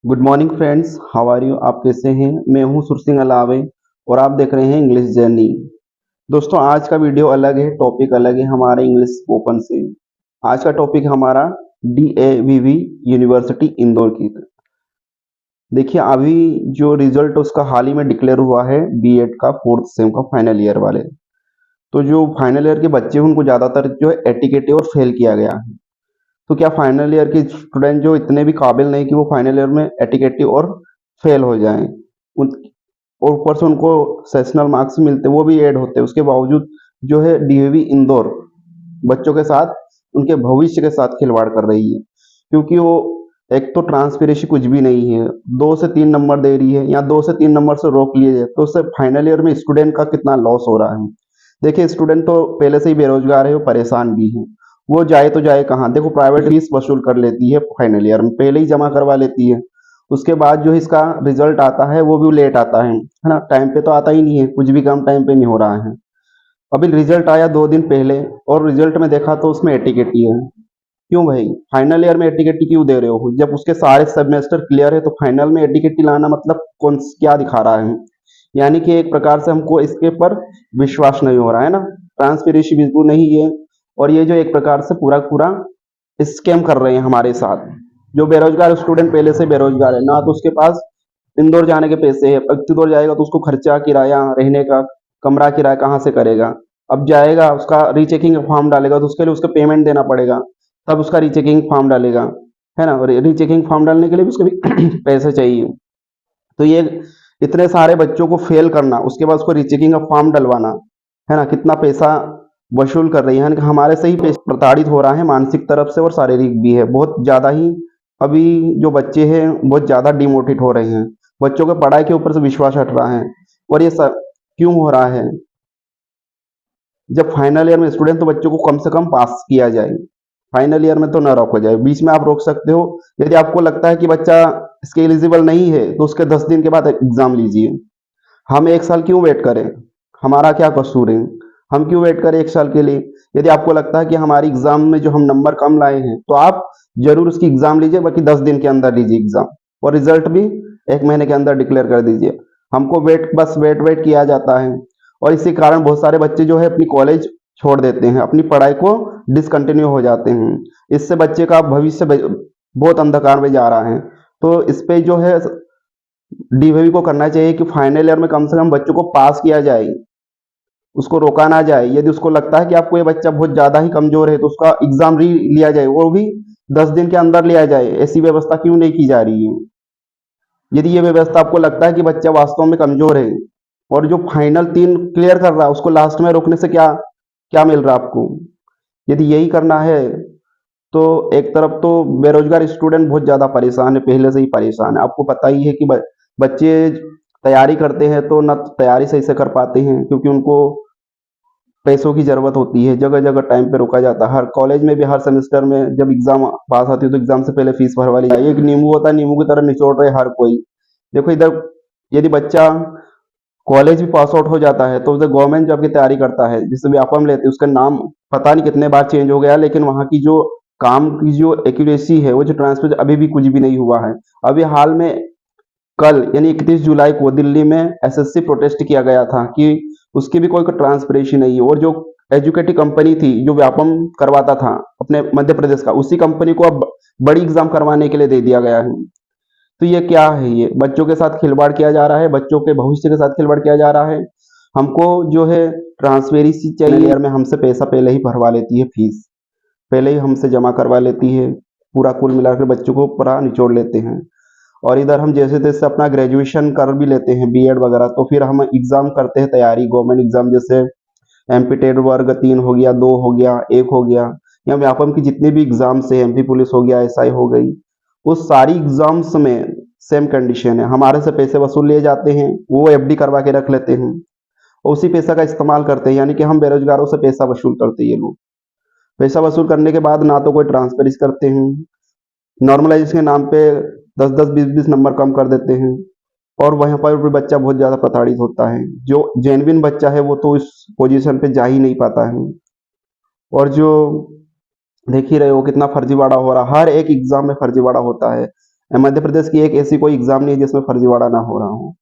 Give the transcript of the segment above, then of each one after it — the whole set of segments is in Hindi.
Good morning friends, how are you? आप कैसे हैं? मैं हूं सुर सिंह अलावे और आप देख रहे हैं इंग्लिश जर्नी। दोस्तों, आज का वीडियो अलग है, टॉपिक अलग है हमारे इंग्लिश ओपन से। आज का टॉपिक हमारा DAVV यूनिवर्सिटी इंदौर की। देखिए, अभी जो रिजल्ट उसका हाल ही में डिक्लेयर हुआ है बीएड का फोर्थ सेम का फाइनल ईयर वाले। तो जो फाइनल ईयर के बच्चे हैं उनको ज़्यादातर जो है एटिकेटी और फेल किया गया है। तो क्या फाइनल ईयर के स्टूडेंट जो इतने भी काबिल नहीं कि वो फाइनल ईयर में एटिकेटी और फेल हो जाएं उन और ऊपर से उनको सेशनल मार्क्स मिलते वो भी ऐड होते, उसके बावजूद जो है डीएवी इंदौर बच्चों के साथ उनके भविष्य के साथ खिलवाड़ कर रही है। क्योंकि वो एक तो ट्रांसपेरेंसी कुछ भी नहीं है, 2 से 3 नंबर दे रही है या 2 से 3 नंबर से रोक लिए जाए तो उससे फाइनल ईयर में स्टूडेंट का कितना लॉस हो रहा है। देखिए, स्टूडेंट तो पहले से ही बेरोजगार है, वो परेशान भी है। वो जाए तो जाए कहाँ? देखो, प्राइवेट फीस वसूल कर लेती है फाइनल ईयर में, पहले ही जमा करवा लेती है। उसके बाद जो इसका रिजल्ट आता है वो भी लेट आता है ना, टाइम पे तो आता ही नहीं है, कुछ भी काम टाइम पे नहीं हो रहा है। अभी रिजल्ट आया 2 दिन पहले और रिजल्ट में देखा तो उसमें एटीकेटी है। क्यों भाई? फाइनल ईयर में एटीकेटी क्यों दे रहे हो? जब उसके सारे सेमेस्टर क्लियर है तो फाइनल में एटीकेटी लाना मतलब कौन क्या दिखा रहा है? यानी कि एक प्रकार से हमको इसके पर विश्वास नहीं हो रहा है ना, ट्रांसपेरेंसी बिल्कुल नहीं है। और ये जो एक प्रकार से पूरा पूरा स्कैम कर रहे हैं हमारे साथ। जो बेरोजगार स्टूडेंट पहले से बेरोजगार है ना, तो उसके पास इंदौर जाने के पैसे है, अब इंदौर जाएगा तो उसको खर्चा, किराया, रहने का, कमरा किराया कहाँ से करेगा? अब जाएगा उसका रीचेकिंग फॉर्म डालेगा तो उसके लिए उसको पेमेंट देना पड़ेगा, तब उसका रीचेकिंग फॉर्म डालेगा, है ना। और रीचेकिंग फॉर्म डालने के लिए भी उसके भी पैसे चाहिए। तो ये इतने सारे बच्चों को फेल करना, उसके बाद उसको रीचेकिंग का फॉर्म डलवाना, है ना, कितना पैसा वसूल कर रही है। यानी कि हमारे से ही प्रताड़ित हो रहा है, मानसिक तरफ से और शारीरिक भी है बहुत ज्यादा ही। अभी जो बच्चे हैं बहुत ज्यादा डिमोटिवेट हो रहे हैं, बच्चों के पढ़ाई के ऊपर से विश्वास हट रहा है। और ये सब क्यों हो रहा है? जब फाइनल ईयर में स्टूडेंट तो बच्चों को कम से कम पास किया जाए, फाइनल ईयर में तो ना रोका जाए। बीच में आप रोक सकते हो, यदि आपको लगता है कि बच्चा इसके एलिजिबल नहीं है तो उसके 10 दिन के बाद एग्जाम लीजिए। हम 1 साल क्यों वेट करें? हमारा क्या कसूर है? हम क्यों वेट करें 1 साल के लिए? यदि आपको लगता है कि हमारी एग्जाम में जो हम नंबर कम लाए हैं तो आप जरूर उसकी एग्जाम लीजिए, बाकी 10 दिन के अंदर लीजिए एग्जाम, और रिजल्ट भी 1 महीने के अंदर डिक्लेयर कर दीजिए। हमको वेट, बस वेट वेट किया जाता है। और इसी कारण बहुत सारे बच्चे जो है अपनी कॉलेज छोड़ देते हैं, अपनी पढ़ाई को डिसकंटिन्यू हो जाते हैं। इससे बच्चे का भविष्य बहुत अंधकार में जा रहा है। तो इस पे जो है डीवीवी को करना चाहिए कि फाइनल ईयर में कम से कम बच्चों को पास किया जाए, उसको रोका ना जाए। यदि उसको लगता है कि आपको ये बच्चा बहुत ज्यादा ही कमजोर है तो उसका एग्जाम री लिया जाए, वो भी 10 दिन के अंदर लिया जाए। ऐसी व्यवस्था क्यों नहीं की जा रही है? यदि ये व्यवस्था आपको लगता है कि बच्चा वास्तव में कमजोर है और जो फाइनल 3 क्लियर कर रहा है उसको लास्ट में रोकने से क्या क्या मिल रहा है आपको? यदि यही करना है तो एक तरफ तो बेरोजगार स्टूडेंट बहुत ज्यादा परेशान है, पहले से ही परेशान है। आपको पता ही है कि बच्चे तैयारी करते हैं तो ना तैयारी सही से कर पाते हैं, क्योंकि उनको पैसों की जरूरत होती है। जगह जगह टाइम पे रोका जाता है, हर कॉलेज में भी हर सेमेस्टर में जब एग्जाम पास आती है तो एग्जाम से पहले फीस भरवा ली जाती है। एक नींबू होता है, नींबू की तरह निचोड़ रहे हर कोई। देखो इधर, यदि बच्चा कॉलेज भी पास आउट हो जाता है तो उधर गवर्नमेंट जॉब की तैयारी करता है, जिससे व्यापम लेते हैं, उसका नाम पता नहीं कितने बार चेंज हो गया, लेकिन वहां की जो काम की जो एक्यूरेसी है, वो जो ट्रांसफर अभी भी कुछ भी नहीं हुआ है। अभी हाल में कल यानी 31 जुलाई को दिल्ली में एसएससी प्रोटेस्ट किया गया था कि उसकी भी कोई ट्रांसपेरेंसी नहीं है। और जो एजुकेटिव कंपनी थी जो व्यापम करवाता था अपने मध्य प्रदेश का, उसी कंपनी को अब बड़ी एग्जाम करवाने के लिए दे दिया गया है। तो ये क्या है? ये बच्चों के साथ खिलवाड़ किया जा रहा है, बच्चों के भविष्य के साथ खिलवाड़ किया जा रहा है। हमको जो है ट्रांसपेरेंसी चाहिए। ईयर में हमसे पैसा पहले ही भरवा लेती है, फीस पहले ही हमसे जमा करवा लेती है, पूरा कुल मिलाकर बच्चों को पूरा निचोड़ लेते हैं। और इधर हम जैसे तैसे अपना ग्रेजुएशन कर भी लेते हैं, बीएड वगैरह, तो फिर हम एग्जाम करते हैं तैयारी, गवर्नमेंट एग्जाम जैसे एमपी टेट वर्ग 3 हो गया, 2 हो गया, 1 हो गया, या व्यापम की जितने भी एग्जाम्स है, एमपी पुलिस हो गया, एसआई हो गई, उस सारी एग्जाम्स में सेम कंडीशन है, हमारे से पैसे वसूल लिए जाते हैं, वो एफडी करवा के रख लेते हैं और उसी पैसा का इस्तेमाल करते हैं। यानी कि हम बेरोजगारों से पैसा वसूल करते हैं। ये लोग पैसा वसूल करने के बाद ना तो कोई ट्रांसपेरेंसी करते हैं, नॉर्मलाइजेशन के नाम पे 10-10 20-20 नंबर कम कर देते हैं, और वहां पर भी बच्चा बहुत ज्यादा प्रताड़ित होता है। जो जेन्युइन बच्चा है वो तो इस पोजीशन पे जा ही नहीं पाता है। और जो देख ही रहे हो कितना फर्जीवाड़ा हो रहा है, हर एक एग्जाम में फर्जीवाड़ा होता है। मध्य प्रदेश की एक ऐसी कोई एग्जाम नहीं है जिसमें फर्जीवाड़ा ना हो रहा हो,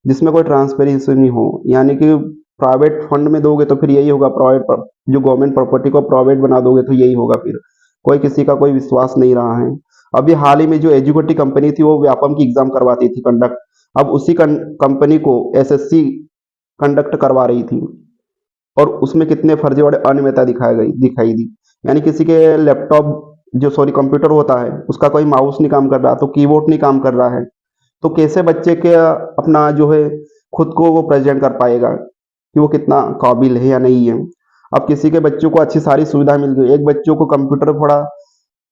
जिसमें कोई ट्रांसपेरेंसी नहीं हो। यानी कि प्राइवेट फंड में दोगे तो फिर यही होगा, प्राइवेट जो गवर्नमेंट प्रॉपर्टी को प्राइवेट बना दोगे तो यही होगा, फिर कोई किसी का कोई विश्वास नहीं रहा है। अभी हाल ही में जो एजुकेटी कंपनी थी वो व्यापम की एग्जाम करवाती थी कंडक्ट, अब उसी कंपनी को एसएससी कंडक्ट करवा रही थी, और उसमें कितने फर्जीवाड़े अनियमितता दिखाई दी। यानी किसी के लैपटॉप जो सॉरी कंप्यूटर होता है उसका कोई माउस नहीं काम कर रहा, तो कीबोर्ड नहीं काम कर रहा है, तो कैसे बच्चे के अपना जो है खुद को वो प्रेजेंट कर पाएगा कि वो कितना काबिल है या नहीं है। अब किसी के बच्चों को अच्छी सारी सुविधा मिल गई, एक बच्चों को कंप्यूटर थोड़ा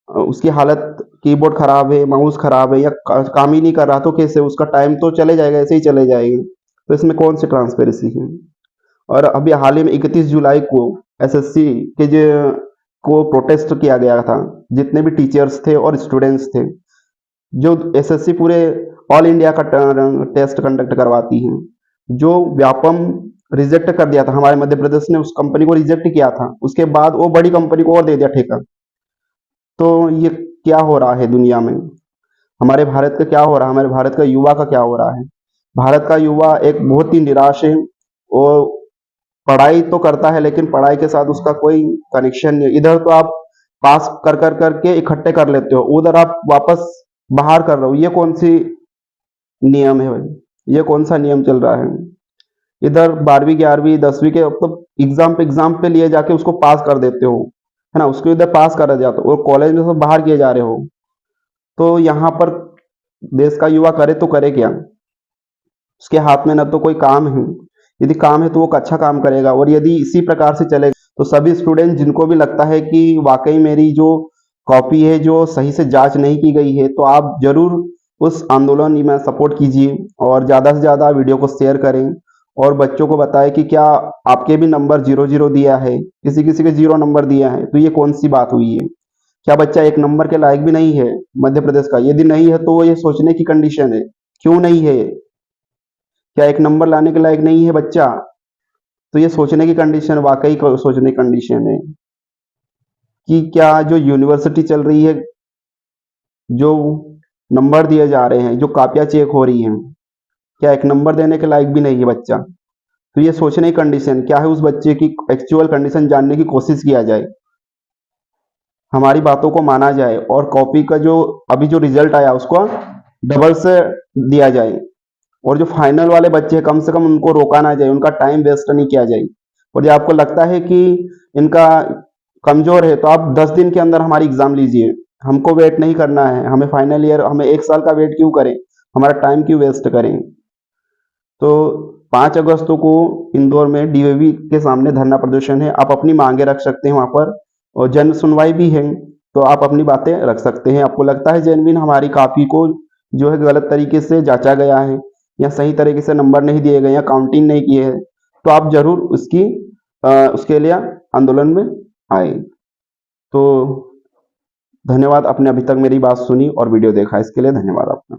उसकी हालत, कीबोर्ड खराब है, माउस खराब है या काम ही नहीं कर रहा, तो कैसे उसका टाइम तो चले जाएगा, ऐसे ही चले जाएगा। तो इसमें कौन सी ट्रांसपेरेंसी है। और अभी हाल ही में 31 जुलाई को एसएससी के जो को प्रोटेस्ट किया गया था, जितने भी टीचर्स थे और स्टूडेंट्स थे, जो एसएससी पूरे ऑल इंडिया का टेस्ट कंडक्ट करवाती है, जो व्यापम रिजेक्ट कर दिया था, हमारे मध्य प्रदेश ने उस कंपनी को रिजेक्ट किया था, उसके बाद वो बड़ी कंपनी को और दे दिया ठेका। तो ये क्या हो रहा है दुनिया में, हमारे भारत का क्या हो रहा है, हमारे भारत का युवा का क्या हो रहा है। भारत का युवा एक बहुत ही निराश है, वो पढ़ाई तो करता है लेकिन पढ़ाई के साथ उसका कोई कनेक्शन नहीं। इधर तो आप पास कर करके इकट्ठे कर लेते हो, उधर आप वापस बाहर कर रहे हो, ये कौन सी नियम है भाई, ये कौन सा नियम चल रहा है। इधर 12वीं 11वीं 10वीं के मतलब एग्जाम पे लिए जाके उसको पास कर देते हो, है ना, उसको इधर पास करा जाता हो और कॉलेज में सब बाहर किए जा रहे हो। तो यहाँ पर देश का युवा करे तो करे क्या, उसके हाथ में न तो कोई काम है, यदि काम है तो वो अच्छा काम करेगा। और यदि इसी प्रकार से चलेगा तो सभी स्टूडेंट जिनको भी लगता है कि वाकई मेरी जो कॉपी है जो सही से जांच नहीं की गई है, तो आप जरूर उस आंदोलन में सपोर्ट कीजिए और ज़्यादा से ज़्यादा वीडियो को शेयर करें और बच्चों को बताएं कि क्या आपके भी नंबर 0 0 दिया है, किसी किसी के 0 नंबर दिया है, तो ये कौन सी बात हुई है। क्या बच्चा एक नंबर के लायक भी नहीं है मध्य प्रदेश का, यदि नहीं है तो ये सोचने की कंडीशन है, क्यों नहीं है, क्या एक नंबर लाने के लायक नहीं है बच्चा, तो ये सोचने की कंडीशन, वाकई सोचने की कंडीशन है कि क्या जो यूनिवर्सिटी चल रही है, जो नंबर दिए जा रहे हैं, जो कापियां चेक हो रही हैं, क्या एक नंबर देने के लायक भी नहीं है बच्चा। तो ये सोचने की कंडीशन क्या है, उस बच्चे की एक्चुअल कंडीशन जानने की कोशिश किया जाए, हमारी बातों को माना जाए और कॉपी का जो अभी जो रिजल्ट आया उसको डबल से दिया जाए, और जो फाइनल वाले बच्चे हैं कम से कम उनको रोका ना जाए, उनका टाइम वेस्ट नहीं किया जाए। और यदि आपको लगता है कि इनका कमजोर है तो आप 10 दिन के अंदर हमारी एग्जाम लीजिए, हमको वेट नहीं करना है, हमें फाइनल ईयर हमें 1 साल का वेट क्यों करें, हमारा टाइम क्यों वेस्ट करें। तो 5 अगस्त को इंदौर में डीओवी के सामने धरना प्रदर्शन है, आप अपनी मांगे रख सकते हैं वहां पर, और जन सुनवाई भी है, तो आप अपनी बातें रख सकते हैं। आपको लगता है जेनविन हमारी कॉपी को जो है गलत तरीके से जांचा गया है या सही तरीके से नंबर नहीं दिए गए या काउंटिंग नहीं किए है, तो आप जरूर उसके लिए आंदोलन में आए। तो धन्यवाद, आपने अभी तक मेरी बात सुनी और वीडियो देखा, इसके लिए धन्यवाद आपका।